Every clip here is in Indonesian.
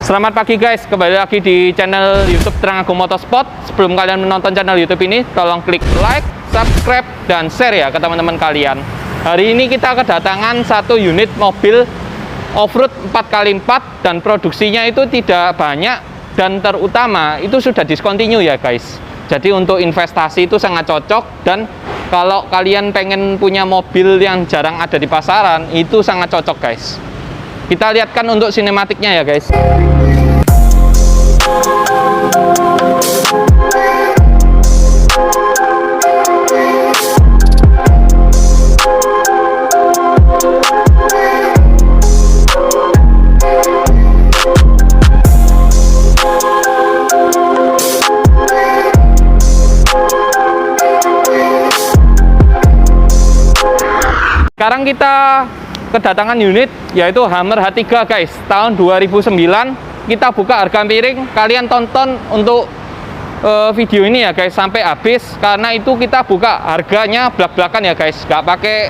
Selamat pagi guys, kembali lagi di channel YouTube Trang Agung Motorsport. Sebelum kalian menonton channel YouTube ini, tolong klik like, subscribe, dan share ya ke teman-teman kalian. Hari ini kita kedatangan satu unit mobil off-road 4x4 dan produksinya itu tidak banyak dan terutama itu sudah discontinue ya guys. Jadi untuk investasi itu sangat cocok, dan kalau kalian pengen punya mobil yang jarang ada di pasaran itu sangat cocok guys. Kita lihatkan untuk sinematiknya ya guys. Sekarang kita kedatangan unit yaitu Hummer H3 guys, tahun 2009. Kita buka harga miring, kalian tonton untuk video ini ya guys sampai habis, karena itu kita buka harganya belak-belakan ya guys, nggak pakai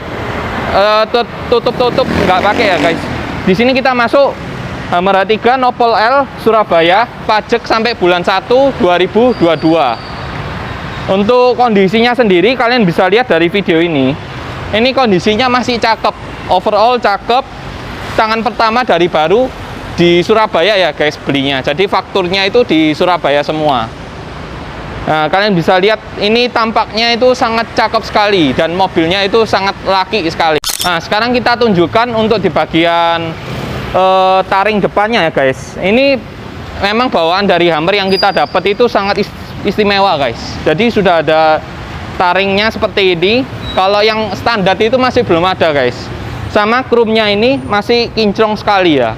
tutup-tutup, nggak pakai ya guys. Di sini kita masuk Hummer H3 Nopol L Surabaya, pajak sampai bulan 1 2022. Untuk kondisinya sendiri kalian bisa lihat dari video ini. Ini kondisinya masih cakep, overall cakep. Tangan pertama dari baru di Surabaya ya guys belinya. Jadi fakturnya itu di Surabaya semua. Nah, kalian bisa lihat ini tampaknya itu sangat cakep sekali dan mobilnya itu sangat laki sekali. Nah, sekarang kita tunjukkan untuk di bagian taring depannya ya guys. Ini memang bawaan dari Hummer yang kita dapat itu sangat istimewa guys. Jadi sudah ada taringnya seperti ini. Kalau yang standar itu masih belum ada guys. Sama krumnya ini masih kinclong sekali ya,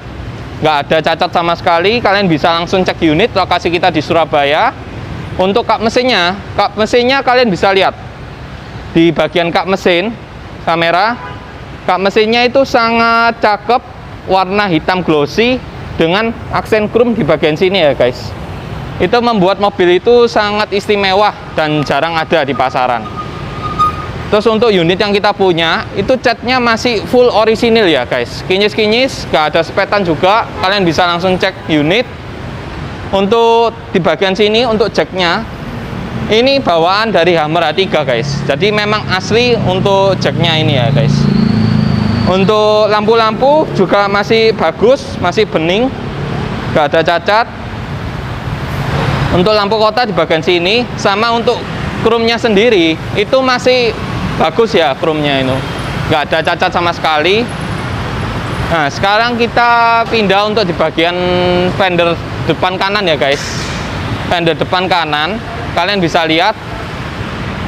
nggak ada cacat sama sekali. Kalian bisa langsung cek unit, lokasi kita di Surabaya. Untuk kap mesinnya kalian bisa lihat di bagian kap mesin kamera. Kap mesinnya itu sangat cakep, warna hitam glossy dengan aksen krum di bagian sini ya guys. Itu membuat mobil itu sangat istimewa dan jarang ada di pasaran. Terus untuk unit yang kita punya itu catnya masih full orisinil ya guys, kinyis-kinyis, gak ada sepetan juga. Kalian bisa langsung cek unit. Untuk di bagian sini untuk jacknya ini bawaan dari Hummer H3 guys, jadi memang asli untuk jacknya ini ya guys. Untuk lampu-lampu juga masih bagus, masih bening, gak ada cacat. Untuk lampu kota di bagian sini, sama untuk krumnya sendiri itu masih bagus ya, krumnya itu nggak ada cacat sama sekali. Nah, sekarang kita pindah untuk di bagian fender depan kanan ya guys. Fender depan kanan kalian bisa lihat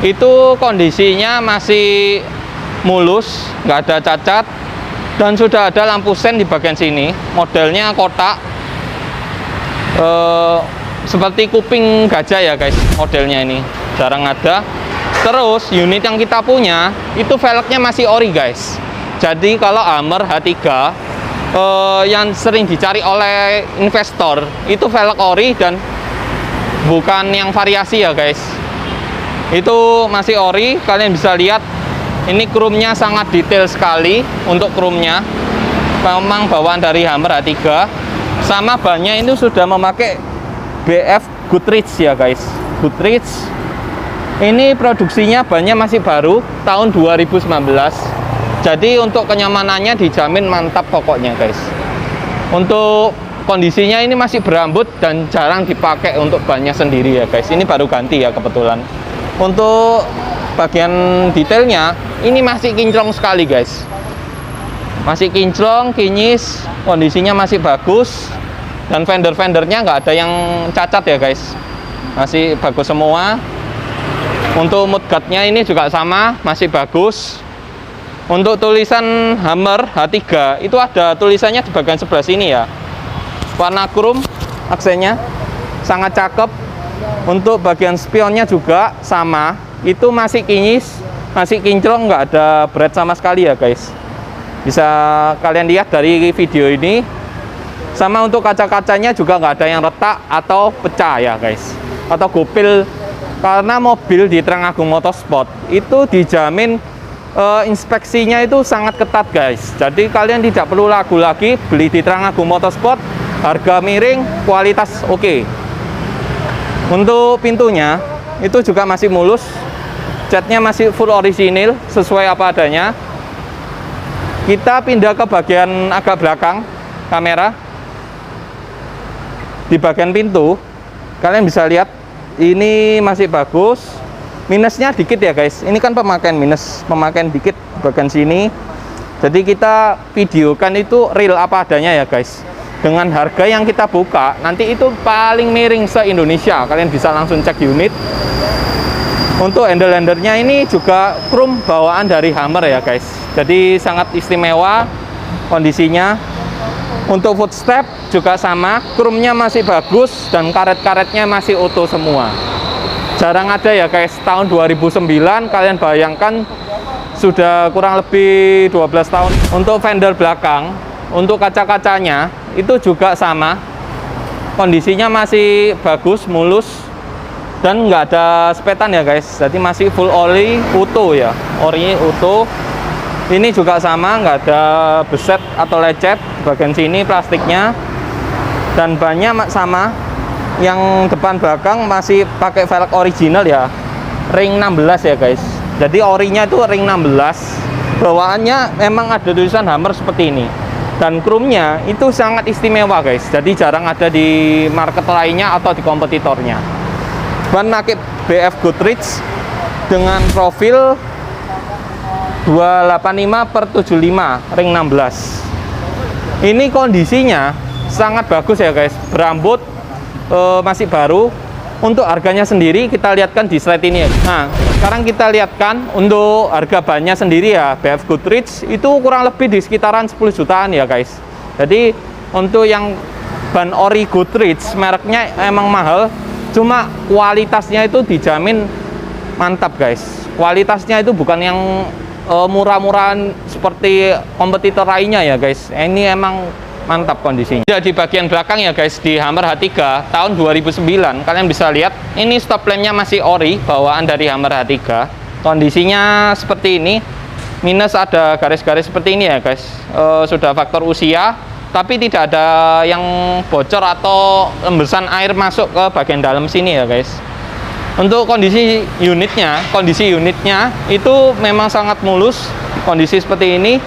itu kondisinya masih mulus, nggak ada cacat, dan sudah ada lampu sen di bagian sini. Modelnya kotak, seperti kuping gajah ya guys, modelnya ini jarang ada. Terus unit yang kita punya itu velgnya masih ori guys. Jadi kalau Hummer H3 yang sering dicari oleh investor itu velg ori dan bukan yang variasi ya guys. Itu masih ori. Kalian bisa lihat ini krumnya sangat detail sekali. Untuk krumnya memang bawaan dari Hummer H3. Sama bannya ini sudah memakai BF Goodrich ya guys. Goodrich. Ini produksinya bannya masih baru tahun 2019. Jadi untuk kenyamanannya dijamin mantap pokoknya guys. Untuk kondisinya ini masih berambut dan jarang dipakai untuk bannya sendiri ya guys. Ini baru ganti ya kebetulan. Untuk bagian detailnya ini masih kinclong sekali guys. Masih kinclong, kinyis, kondisinya masih bagus. Dan fender-fendernya nggak ada yang cacat ya guys. Masih bagus semua. Untuk mudguardnya ini juga sama, masih bagus. Untuk tulisan Hummer H3 itu ada tulisannya di bagian sebelah sini ya, warna krum, aksennya sangat cakep. Untuk bagian spionnya juga sama, itu masih kinyis, masih kinclong, nggak ada berat sama sekali ya guys. Bisa kalian lihat dari video ini. Sama untuk kaca-kacanya juga nggak ada yang retak atau pecah ya guys, atau gopil. Karena mobil di Trang Agung Motorsport itu dijamin inspeksinya itu sangat ketat guys. Jadi kalian tidak perlu ragu lagi beli di Trang Agung Motorsport harga miring, kualitas oke. Untuk pintunya itu juga masih mulus, catnya masih full orisinil sesuai apa adanya. Kita pindah ke bagian agak belakang kamera. Di bagian pintu kalian bisa lihat ini masih bagus. Minusnya dikit ya guys, ini kan pemakaian minus, pemakaian dikit bagian sini. Jadi kita videokan itu real apa adanya ya guys. Dengan harga yang kita buka nanti itu paling miring se-Indonesia. Kalian bisa langsung cek unit. Untuk handle-handlernya ini juga chrome bawaan dari Hammer ya guys. Jadi sangat istimewa kondisinya. Untuk footstep juga sama, chrome-nya masih bagus dan karet-karetnya masih utuh semua. Jarang ada ya guys, tahun 2009 kalian bayangkan sudah kurang lebih 12 tahun. Untuk fender belakang, untuk kaca-kacanya itu juga sama, kondisinya masih bagus, mulus, dan nggak ada sepetan ya guys. Jadi masih full oli utuh ya, ori utuh. Ini juga sama, nggak ada beset atau lecet. Bagian sini plastiknya dan bannya sama. Yang depan belakang masih pakai velg original ya, ring 16 ya guys. Jadi orinya itu ring 16. Bawaannya memang ada tulisan Hammer seperti ini. Dan chrome-nya itu sangat istimewa guys. Jadi jarang ada di market lainnya atau di kompetitornya. Ban pakai BF Goodrich dengan profil 285/75 ring 16. Ini kondisinya sangat bagus ya guys. Berambut masih baru. Untuk harganya sendiri kita lihatkan di slide ini. Nah, sekarang kita lihatkan untuk harga bannya sendiri ya, BF Goodrich itu kurang lebih di sekitaran 10 jutaan ya guys. Jadi untuk yang ban ori Goodrich mereknya emang mahal, cuma kualitasnya itu dijamin mantap guys. Kualitasnya itu bukan yang murah-murahan seperti kompetitor lainnya ya guys. Ini emang mantap kondisinya. Di bagian belakang ya guys, di Hammer H3 tahun 2009 kalian bisa lihat ini stop lampnya masih ori bawaan dari Hammer H3. Kondisinya seperti ini, minus ada garis-garis seperti ini ya guys. Sudah faktor usia, tapi tidak ada yang bocor atau embesan air masuk ke bagian dalam sini ya guys. Untuk kondisi unitnya itu memang sangat mulus. Kondisi seperti ini,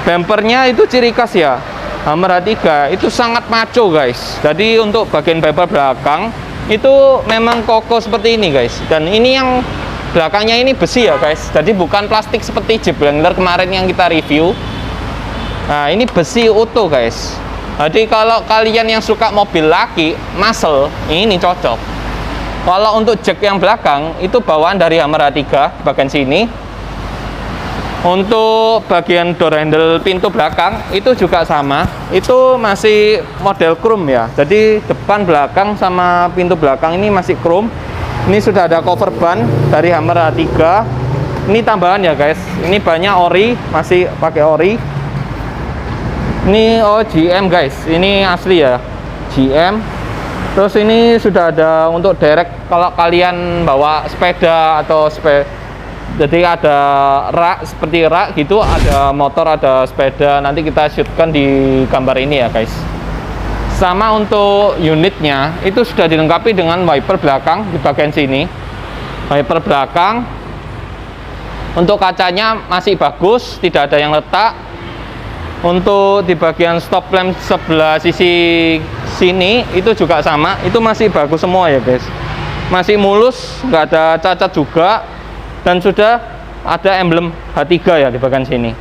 bumpernya itu ciri khas ya, Hammer H3 itu sangat maco guys. Jadi untuk bagian bumper belakang itu memang kokoh seperti ini guys. Dan ini yang belakangnya ini besi ya guys. Jadi bukan plastik seperti Jeep Wrangler kemarin yang kita review. Nah ini besi utuh guys. Jadi kalau kalian yang suka mobil laki muscle, ini cocok. Kalau untuk jack yang belakang itu bawaan dari Hammer H3 bagian sini. Untuk bagian door handle pintu belakang itu juga sama, itu masih model chrome ya. Jadi depan, belakang sama pintu belakang ini masih chrome. Ini sudah ada cover ban dari Hammer H3. Ini tambahan ya guys. Ini bannya ori, masih pakai ori. Ini GM guys. Ini asli ya, GM. Terus ini sudah ada untuk direct kalau kalian bawa sepeda atau jadi ada rak seperti rak gitu, ada motor, ada sepeda. Nanti kita shootkan di gambar ini ya guys. Sama untuk unitnya itu sudah dilengkapi dengan wiper belakang di bagian sini. Wiper belakang. Untuk kacanya masih bagus, tidak ada yang retak. Untuk di bagian stop lamp sebelah sisi sini itu juga sama, itu masih bagus semua ya guys. Masih mulus, nggak ada cacat juga. Dan sudah ada emblem H3 ya di bagian sini.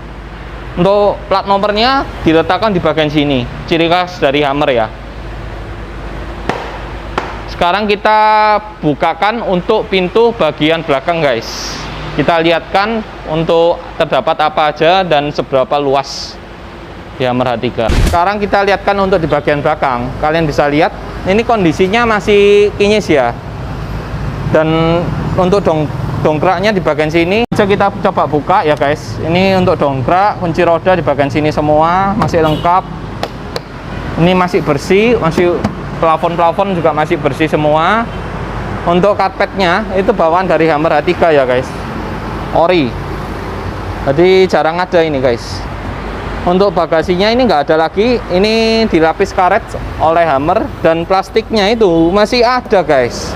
Untuk plat nomornya diletakkan di bagian sini, ciri khas dari Hammer ya. Sekarang kita bukakan untuk pintu bagian belakang guys. Kita lihatkan untuk terdapat apa aja dan seberapa luas di Hammer H3. Sekarang kita lihatkan untuk di bagian belakang. Kalian bisa lihat ini kondisinya masih kinyis ya. Dan untuk dongkraknya di bagian sini bisa kita coba buka ya guys. Ini untuk dongkrak, kunci roda di bagian sini semua masih lengkap. Ini masih bersih, masih plafon juga masih bersih semua. Untuk karpetnya itu bawaan dari Hammer H3 ya guys, ori. Jadi jarang ada ini guys. Untuk bagasinya ini nggak ada lagi, ini dilapis karet oleh Hummer dan plastiknya itu masih ada guys.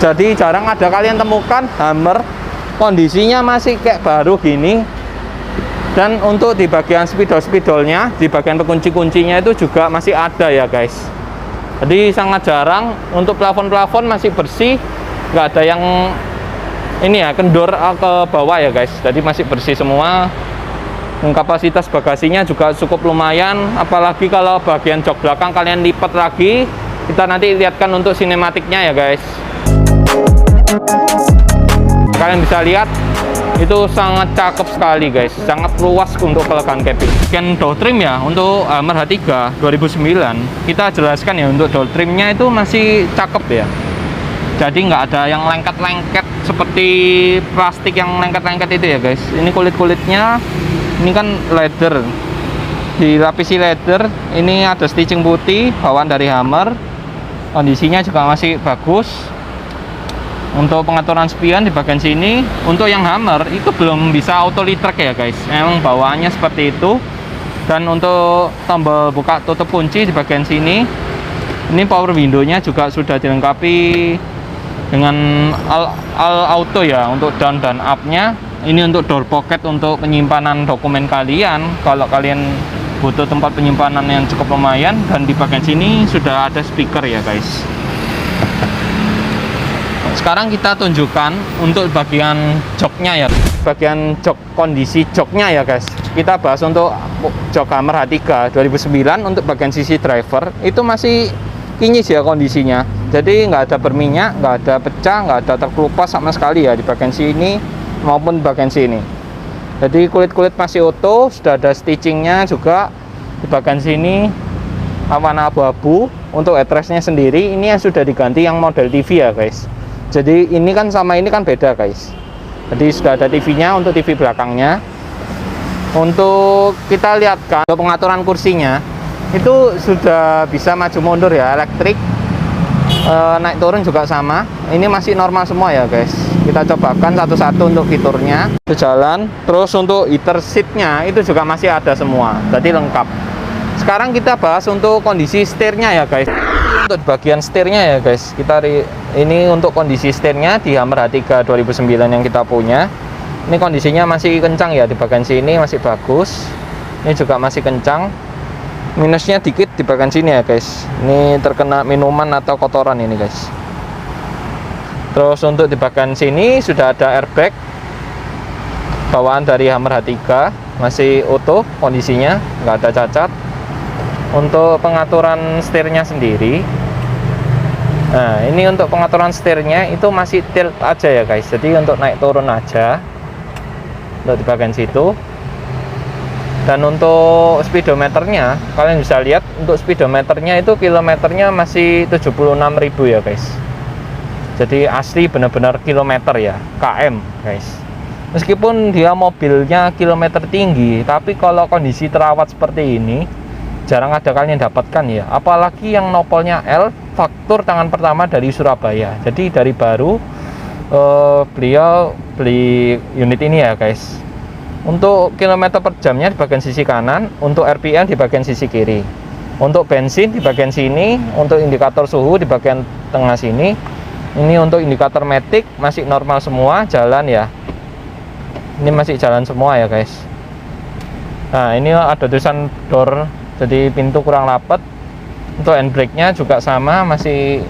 Jadi jarang ada kalian temukan Hummer kondisinya masih kayak baru gini. Dan untuk di bagian spidol-spidolnya, di bagian pekunci-kuncinya itu juga masih ada ya guys. Jadi sangat jarang. Untuk plafon-plafon masih bersih, nggak ada yang ini ya kendor ke bawah ya guys. Jadi masih bersih semua. Kapasitas bagasinya juga cukup lumayan, apalagi kalau bagian jok belakang kalian lipat lagi. Kita nanti lihatkan untuk sinematiknya ya guys. Kalian bisa lihat itu sangat cakep sekali guys, sangat luas untuk kelegaan cabin. Sekian door trim ya untuk Hummer H3 2009. Kita jelaskan ya, untuk door trimnya itu masih cakep ya. Jadi nggak ada yang lengket-lengket seperti plastik yang lengket-lengket itu ya guys. Ini kulit-kulitnya, ini kan leather, dilapisi leather. Ini ada stitching putih bawaan dari Hummer. Kondisinya juga masih bagus. Untuk pengaturan spion di bagian sini, untuk yang Hummer itu belum bisa auto retract ya guys. Memang bawaannya seperti itu. Dan untuk tombol buka tutup kunci di bagian sini, ini power window-nya juga sudah dilengkapi dengan all auto ya, untuk down dan up-nya. Ini untuk door pocket untuk penyimpanan dokumen kalian kalau kalian butuh tempat penyimpanan yang cukup lumayan. Dan di bagian sini sudah ada speaker ya guys. Sekarang kita tunjukkan untuk bagian joknya ya, bagian jok, kondisi joknya ya guys. Kita bahas untuk jok Hummer H3 2009. Untuk bagian sisi driver itu masih kinyis ya kondisinya. Jadi nggak ada berminyak, nggak ada pecah, nggak ada terkelupas sama sekali ya di bagian sini maupun bagian sini. Jadi kulit-kulit masih utuh, sudah ada stitchingnya juga di bagian sini warna abu-abu. Untuk headrestnya sendiri ini yang sudah diganti yang model TV ya guys. Jadi ini kan sama ini kan beda guys. Jadi sudah ada TV-nya untuk TV belakangnya. Untuk kita lihatkan untuk pengaturan kursinya itu sudah bisa maju mundur ya, elektrik. Naik turun juga sama. Ini masih normal semua ya guys. Kita cobakan satu-satu untuk fiturnya. Itu jalan. Terus untuk heater seatnya itu juga masih ada semua, jadi lengkap. Sekarang kita bahas untuk kondisi setirnya ya guys. Untuk bagian setirnya ya guys, ini untuk kondisi setirnya di Hummer H3 2009 yang kita punya. Ini kondisinya masih kencang ya, di bagian sini masih bagus. Ini juga masih kencang. Minusnya dikit di bagian sini ya guys. Ini terkena minuman atau kotoran ini guys. Terus untuk di bagian sini sudah ada airbag bawaan dari Hummer H3, masih utuh kondisinya, nggak ada cacat. Untuk pengaturan setirnya sendiri, nah ini untuk pengaturan setirnya itu masih tilt aja ya guys. Jadi untuk naik turun aja untuk di bagian situ. Dan untuk speedometernya, kalian bisa lihat untuk speedometernya itu kilometernya masih 76.000 ya guys. Jadi asli benar-benar kilometer ya, km guys. Meskipun dia mobilnya kilometer tinggi, tapi kalau kondisi terawat seperti ini jarang ada kalian dapatkan ya. Apalagi yang nopolnya L, faktur tangan pertama dari Surabaya. Jadi dari baru beliau beli unit ini ya guys. Untuk kilometer per jamnya di bagian sisi kanan, untuk RPM di bagian sisi kiri. Untuk bensin di bagian sini, untuk indikator suhu di bagian tengah sini. Ini untuk indikator matic masih normal semua, jalan ya. Ini masih jalan semua ya guys. Nah ini ada tulisan door, jadi pintu kurang rapat. Untuk handbrake-nya juga sama, masih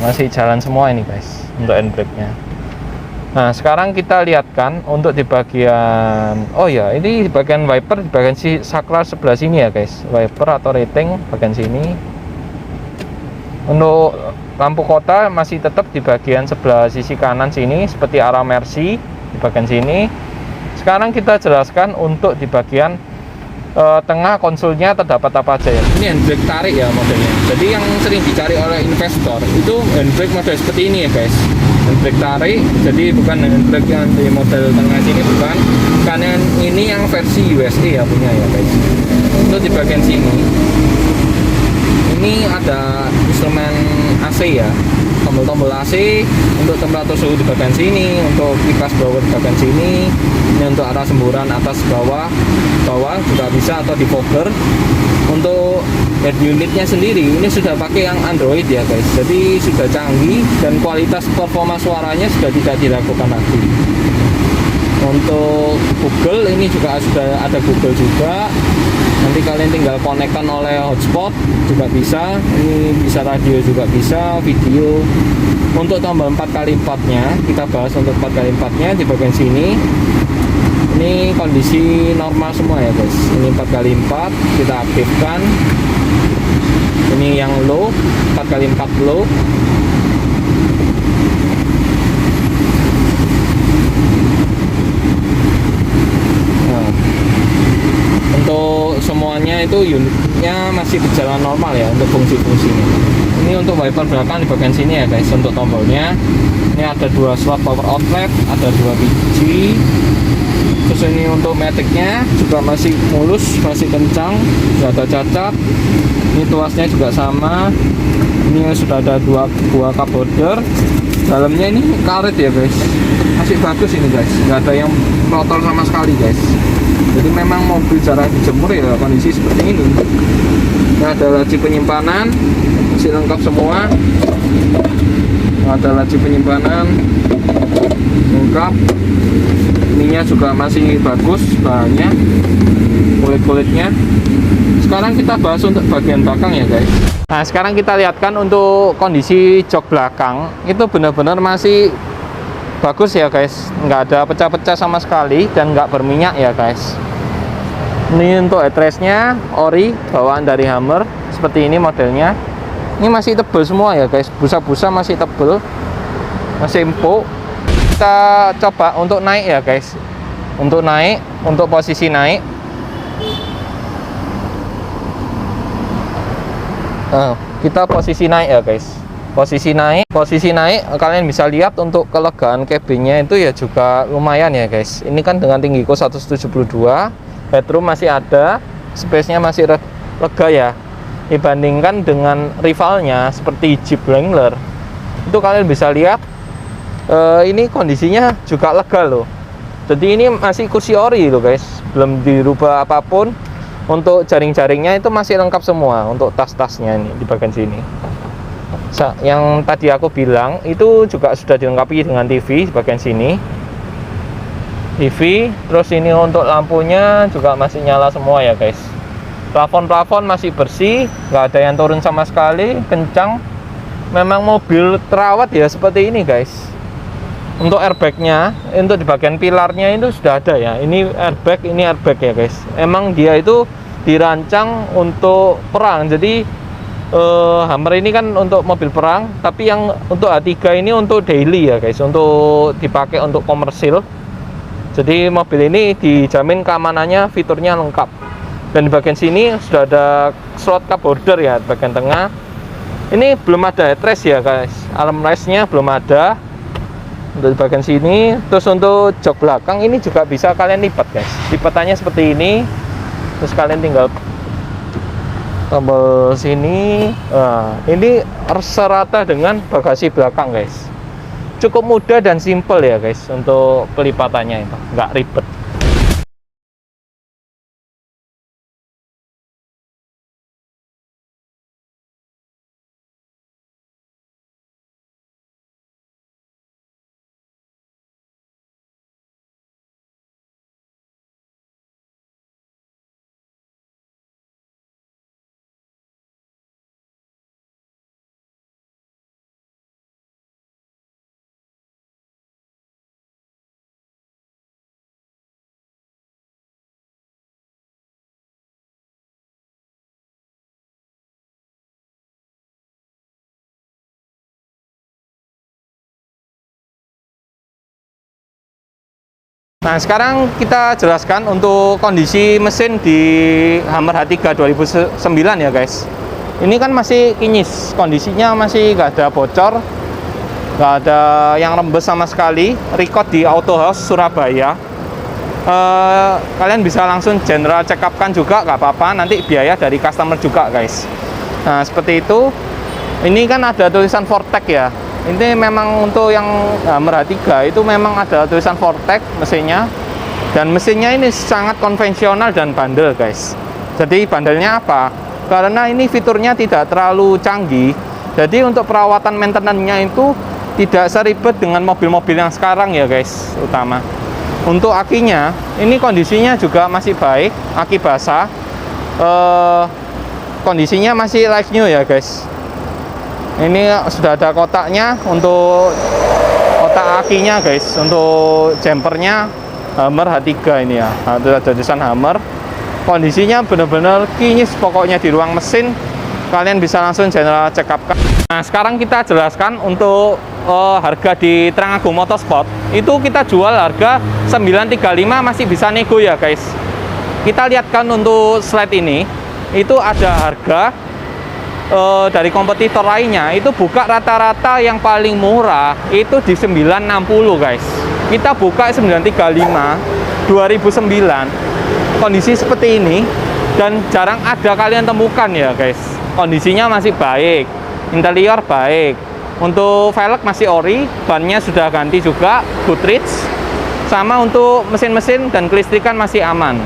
masih jalan semua ini guys untuk handbrake-nya. Nah sekarang kita lihatkan untuk di bagian, oh ya ini di bagian wiper, di bagian si saklar sebelah sini ya guys, wiper atau rating bagian sini. Untuk lampu kota masih tetap di bagian sebelah sisi kanan sini seperti arah Mercy di bagian sini. Sekarang kita jelaskan untuk di bagian tengah konsolnya terdapat apa aja ya. Ini handbrake tarik ya modelnya. Jadi yang sering dicari oleh investor itu handbrake model seperti ini ya guys. Handbrake tarik, jadi bukan handbrake yang di model tengah sini, bukan. Karena ini yang versi USA ya punya ya guys. Untuk di bagian sini ini ada instrumen AC ya, tombol-tombol AC, untuk temperatur suhu di bagian sini, untuk kipas blower di bagian sini. Ini untuk arah semburan atas bawah juga bisa, atau di fogger. Untuk head unitnya sendiri ini sudah pakai yang Android ya guys, jadi sudah canggih dan kualitas performa suaranya sudah tidak diragukan lagi. Untuk Google ini juga sudah ada Google juga, nanti kalian tinggal konekkan oleh hotspot juga bisa. Ini bisa radio juga bisa, video. Untuk tombol 4x4 nya kita bahas. Untuk 4x4 nya di bagian sini ini kondisi normal semua ya guys. Ini 4x4 kita aktifkan. Ini yang low, 4x4 low. Nah, untuk semuanya itu unitnya masih berjalan normal ya untuk fungsi-fungsinya. Ini untuk wiper belakang di bagian sini ya guys. Untuk tombolnya ini ada 2 slot power outlet, ada 2 biji. Terus ini untuk maticnya juga masih mulus, masih kencang, tidak ada cacat. Ini tuasnya juga sama. Ini sudah ada 2 buah cup holder. Dalamnya ini karet ya guys, masih bagus ini guys, nggak ada yang kotor sama sekali guys. Jadi memang mobil jarang dijemur ya kondisi seperti ini. Ini ada laci penyimpanan, masih lengkap semua. Ada laci penyimpanan lengkap. Ininya juga masih bagus bahannya, kulit-kulitnya. Sekarang kita bahas untuk bagian belakang ya guys. Nah sekarang kita lihatkan untuk kondisi jok belakang, itu benar-benar masih bagus ya guys, nggak ada pecah-pecah sama sekali dan nggak berminyak ya guys. Ini untuk headrestnya ori, bawaan dari Hummer, seperti ini modelnya. Ini masih tebal semua ya guys, busa-busa masih tebal, masih empuk. Kita coba untuk naik ya guys. Untuk naik, untuk posisi naik. Kita posisi naik ya guys. Posisi naik kalian bisa lihat untuk kelegaan cabinnya itu ya juga lumayan ya guys. Ini kan dengan tinggiku 172, headroom masih ada, space-nya masih lega ya. Dibandingkan dengan rivalnya seperti Jeep Wrangler, itu kalian bisa lihat ini kondisinya juga lega loh. Jadi ini masih kursi ori loh guys, belum dirubah apapun. Untuk jaring-jaringnya itu masih lengkap semua. Untuk tas-tasnya ini di bagian sini, yang tadi aku bilang itu juga sudah dilengkapi dengan TV di bagian sini. TV, terus ini untuk lampunya juga masih nyala semua ya guys. Plafon masih bersih, nggak ada yang turun sama sekali, kencang. Memang mobil terawat ya seperti ini guys. Untuk airbagnya, untuk di bagian pilarnya itu sudah ada ya. Ini airbag ya guys. Emang dia itu dirancang untuk perang. Jadi Hummer ini kan untuk mobil perang, tapi yang untuk H3 ini untuk daily ya guys, untuk dipakai untuk komersil. Jadi mobil ini dijamin keamanannya, fiturnya lengkap. Dan di bagian sini sudah ada slot cup holder ya di bagian tengah. Ini belum ada headrest ya guys, armrestnya belum ada. Untuk di bagian sini, terus untuk jok belakang ini juga bisa kalian lipat guys. Lipatannya seperti ini, terus kalian tinggal tombol sini. Nah, ini serata dengan bagasi belakang guys. Cukup mudah dan simple ya guys untuk pelipatannya, itu nggak ribet. Nah sekarang kita jelaskan untuk kondisi mesin di Hummer H3 2009 ya guys. Ini kan masih kinyis, kondisinya masih nggak ada bocor, nggak ada yang rembes sama sekali. Record di Auto House Surabaya. Kalian bisa langsung general check up kan juga, nggak apa-apa, nanti biaya dari customer juga guys. Nah seperti itu. Ini kan ada tulisan Vortec ya, Ini memang untuk yang Hammer H3 itu memang ada tulisan Vortec mesinnya. Dan mesinnya ini sangat konvensional dan bandel guys. Jadi bandelnya apa? Karena ini fiturnya tidak terlalu canggih. Jadi untuk perawatan maintenance-nya itu tidak seribet dengan mobil-mobil yang sekarang ya guys, utama. Untuk akinya, ini kondisinya juga masih baik, aki basah. Kondisinya masih like new ya guys. Ini sudah ada kotaknya untuk kotak akinya guys, untuk jumpernya Hammer H3 ini ya. Ada tulisan Hammer. Kondisinya benar-benar kinyis pokoknya di ruang mesin. Kalian bisa langsung general check up. Nah, sekarang kita jelaskan untuk harga di Trenggalek Motorsport. Itu kita jual harga 935, masih bisa nego ya guys. Kita lihatkan untuk slide ini, itu ada harga dari kompetitor lainnya. Itu buka rata-rata yang paling murah itu di 960 guys. Kita buka 935 2009. Kondisi seperti ini dan jarang ada kalian temukan ya guys. Kondisinya masih baik, interior baik, untuk velg masih ori, bannya sudah ganti juga, Goodrich, sama untuk mesin-mesin dan kelistrikan masih aman.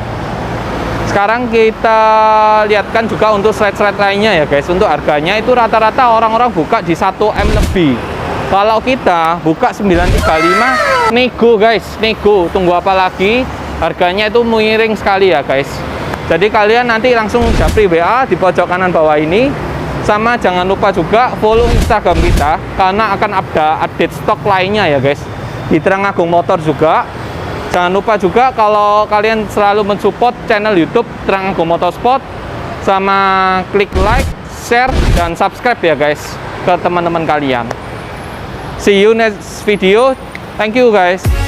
Sekarang kita lihatkan juga untuk slide-slide lainnya ya guys. Untuk harganya itu rata-rata orang-orang buka di 1M lebih. Kalau kita buka 935, nego guys, nego. Tunggu apa lagi? Harganya itu miring sekali ya guys. Jadi kalian nanti langsung japri WA di pojok kanan bawah ini. Sama jangan lupa juga follow Instagram kita, karena akan ada update stok lainnya ya guys. Di Trenggalek Motor juga. Jangan lupa juga kalau kalian selalu mensupport channel YouTube Trenggalek Motorsport, sama klik like, share, dan subscribe ya guys ke teman-teman kalian. See you next video. Thank you guys.